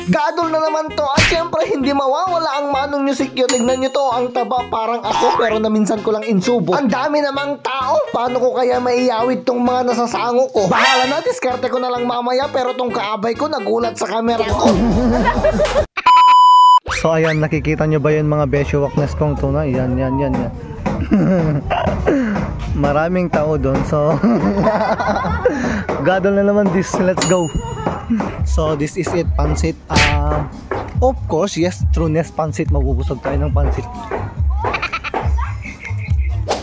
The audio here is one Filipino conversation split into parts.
Gadol na naman to at syempre hindi mawawala ang Manong Music Q. Tignan nyo to, ang taba parang ako pero na minsan ko lang insubo. Ang dami namang tao, paano ko kaya maiyawid tong mga nasasango ko? Bahala na, diskarte ko na lang mamaya pero tong kaabay ko nagulat sa camera ko. So ayan, nakikita nyo ba yun mga besyo waknes kong tuna? Yan. Maraming tao doon, so gadol na naman this, let's go. So this is it, pansit. Of course, yes, trueness pansit. Mabubusog tayo ng pansit.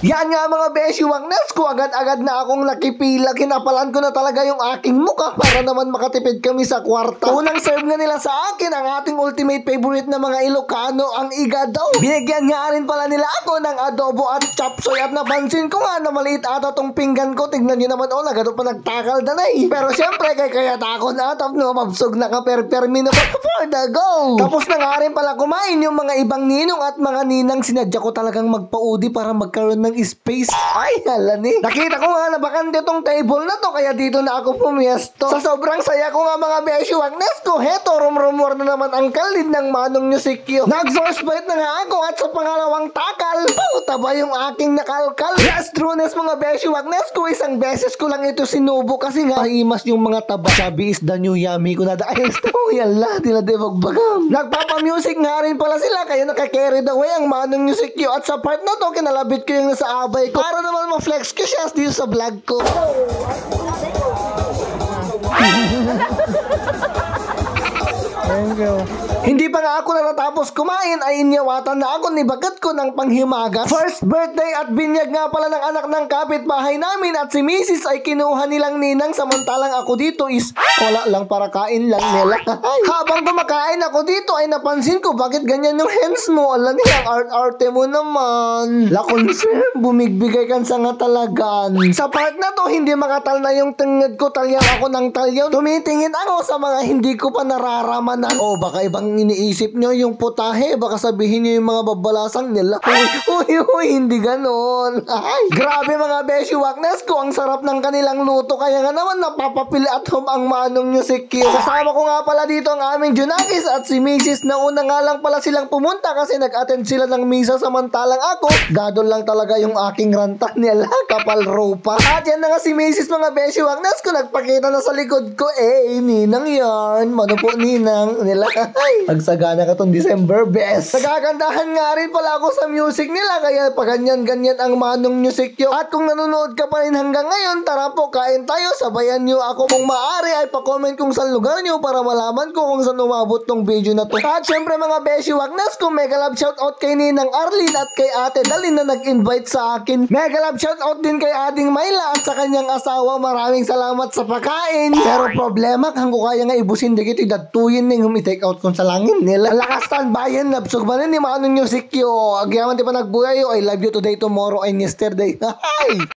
Yan nga mga beshi wagnas ko, agad-agad na akong nakipila. Kinapalan ko na talaga yung aking mukha para naman makatipid kami sa kwarta. Unang serve nga nila sa akin ang ating ultimate favorite na mga Ilocano, ang igadaw. Binigyan nga rin pala nila ako ng adobo at chopsoy at napansin ko nga na maliit ata tong pinggan ko. Tignan nyo naman, nagado pa nagtakal na eh. Pero syempre kaya tako na atap no, mabsog na ka permino ko for the go. Tapos na nga rin pala kumain yung mga ibang ninong at mga ninang. Sinadya ko talagang magpaudi para magkaroon ng space. Ay, halan eh. Nakita ko nga na bakante tong table na to, kaya dito na ako pumiyesto. Sa sobrang saya ko nga mga beshi wagnes ko, heto, rumrumor na naman ang kalid ng Manong Music Q. Nag-first bite na nga ako at sa pangalawang takal, taba yung aking nakalkal. Yes, trueness mga beshi wagnes ko, isang beses ko lang ito sinubo kasi nga imas yung mga taba. Chubby is the new yummy ko na dahil yala, tila de magbagam. Nagpapa-music nga rin pala sila, kaya nakakarry the way ang Manong Music Q. At sa part na to, kinalabit ko yung sa abay ko para naman ma-flex ko siya dito sa vlog ko. Thank you. Hindi pa nga ako natatapos kumain ay inyawatan na ako ni bagat ko ng panghimagas. First birthday at binyag nga pala ng anak ng kapitbahay namin at si Mrs. ay kinuha nilang ninang samantalang ako dito is wala lang para kain lang nila. Habang kumakain ako dito ay napansin ko bakit ganyan yung hands mo. Alam niya, ang art-arte mo naman. Lakon sir, bumigbigay kan sa nga talagan. Sa part na to, hindi makatal na yung tingad ko, talyaw ako ng talyaw. Tumitingin ako sa mga hindi ko pa nararamanan. Baka ibang iniisip nyo yung putahe, baka sabihin nyo yung mga babalasang nila. Uy, hindi ganon. Ay, grabe mga beshi wagnes ko, ang sarap ng kanilang luto, kaya nga naman napapapili at home ang Manong Music Q. Kasama ko nga pala dito ang aming Junakis at si Mrs. na una nga lang pala silang pumunta kasi nag-attend sila ng misa samantalang ako, gadol lang talaga yung aking ranta nila, kapal ropa. At yan na nga si Mrs. mga beshi wagnes ko, nagpakita na sa likod ko, ninang yarn, mano po ninang nila. Ay, nagsagana ka tong December, best. Nagagandahan nga rin pala ako sa music nila, kaya pa ganyan ang Manong Music Q. At kung nanonood ka pa rin hanggang ngayon, tara po, kain tayo, sabayan nyo ako. Kung maaari ay pa-comment kung saan lugar nyo para malaman ko kung saan umabot tong video na to. At syempre mga beshi wagnas ko, mega love shoutout kay Ninang Arlene at kay Ate Dalin na nag-invite sa akin. Mega love shoutout din kay Ading Mayla at sa kanyang asawa. Maraming salamat sa pagkain. Pero problema, kung kaya nga ibusin dikit, idatuyin ning take out kung sa langin nila. Lakas bayan, nabsog ba ni Manong Music Q. Agyaman di pa nagbuhay, I love you today, tomorrow, and yesterday. Hi!